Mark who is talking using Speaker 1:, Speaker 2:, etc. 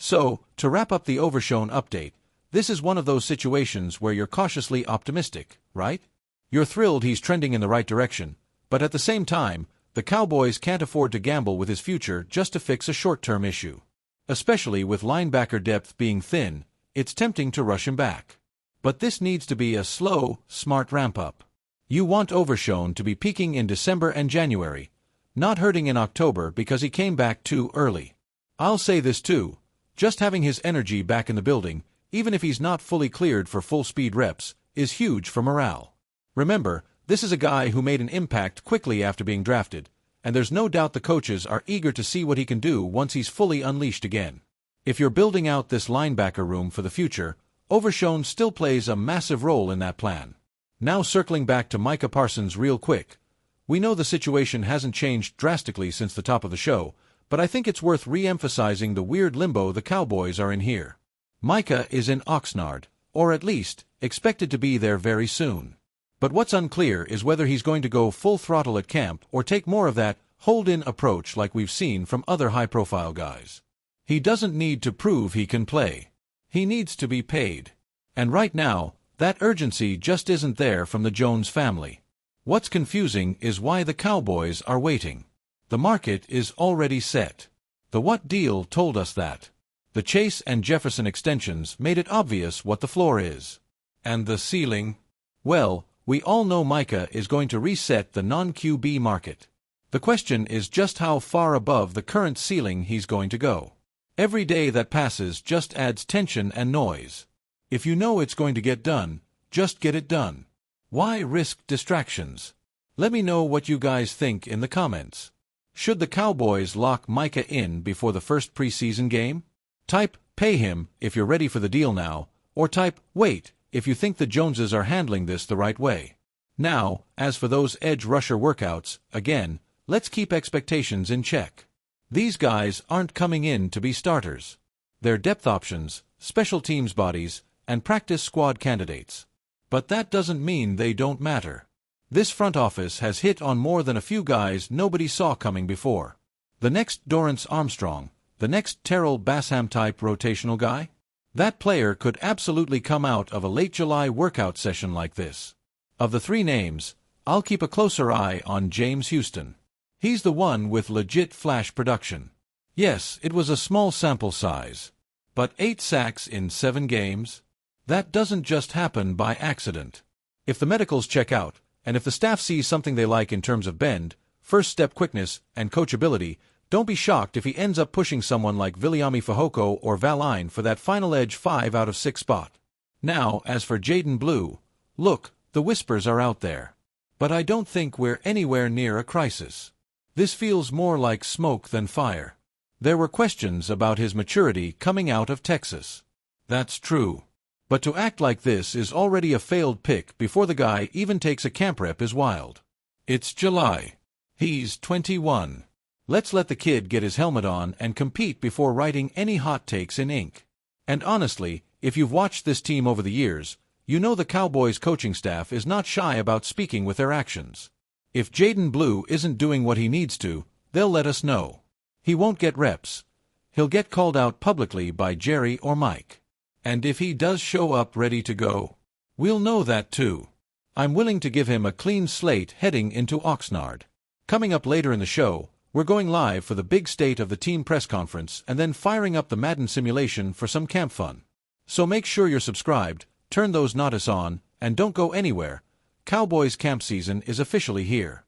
Speaker 1: So, to wrap up the Overshown update, this is one of those situations where you're cautiously optimistic, right? You're thrilled he's trending in the right direction, but at the same time, the Cowboys can't afford to gamble with his future just to fix a short-term issue. Especially with linebacker depth being thin, it's tempting to rush him back. But this needs to be a slow, smart ramp-up. You want Overshown to be peaking in December and January, not hurting in October because he came back too early. I'll say this too, just having his energy back in the building, even if he's not fully cleared for full-speed reps, is huge for morale. Remember, this is a guy who made an impact quickly after being drafted, and there's no doubt the coaches are eager to see what he can do once he's fully unleashed again. If you're building out this linebacker room for the future, Overshown still plays a massive role in that plan. Now circling back to Micah Parsons real quick. We know the situation hasn't changed drastically since the top of the show, but I think it's worth re-emphasizing the weird limbo the Cowboys are in here. Micah is in Oxnard, or at least, expected to be there very soon. But what's unclear is whether he's going to go full throttle at camp or take more of that hold-in approach like we've seen from other high-profile guys. He doesn't need to prove he can play. He needs to be paid. And right now, that urgency just isn't there from the Jones family. What's confusing is why the Cowboys are waiting. The market is already set. The what deal told us that. The Chase and Jefferson extensions made it obvious what the floor is. And the ceiling? Well, we all know Micah is going to reset the non-QB market. The question is just how far above the current ceiling he's going to go. Every day that passes just adds tension and noise. If you know it's going to get done, just get it done. Why risk distractions? Let me know what you guys think in the comments. Should the Cowboys lock Micah in before the first preseason game? Type, pay him, if you're ready for the deal now, or type, wait, if you think the Joneses are handling this the right way. Now, as for those edge rusher workouts, again, let's keep expectations in check. These guys aren't coming in to be starters. They're depth options, special teams bodies, and practice squad candidates. But that doesn't mean they don't matter. This front office has hit on more than a few guys nobody saw coming before. The next Dorrance Armstrong, the next Terrell Basham-type rotational guy? That player could absolutely come out of a late July workout session like this. Of the three names, I'll keep a closer eye on James Houston. He's the one with legit flash production. Yes, it was a small sample size. But 8 sacks in 7 games? That doesn't just happen by accident. If the medicals check out, and if the staff sees something they like in terms of bend, first step quickness, and coachability, don't be shocked if he ends up pushing someone like Viliami Fehoko or Valine for that final edge 5 out of 6 spot. Now, as for Jaden Blue, look, the whispers are out there. But I don't think we're anywhere near a crisis. This feels more like smoke than fire. There were questions about his maturity coming out of Texas. That's true. But to act like this is already a failed pick before the guy even takes a camp rep is wild. It's July. He's 21. Let's let the kid get his helmet on and compete before writing any hot takes in ink. And honestly, if you've watched this team over the years, you know the Cowboys coaching staff is not shy about speaking with their actions. If Jaden Blue isn't doing what he needs to, they'll let us know. He won't get reps. He'll get called out publicly by Jerry or Mike. And if he does show up ready to go, we'll know that too. I'm willing to give him a clean slate heading into Oxnard. Coming up later in the show, we're going live for the big state of the team press conference and then firing up the Madden simulation for some camp fun. So make sure you're subscribed, turn those notices on, and don't go anywhere. Cowboys camp season is officially here.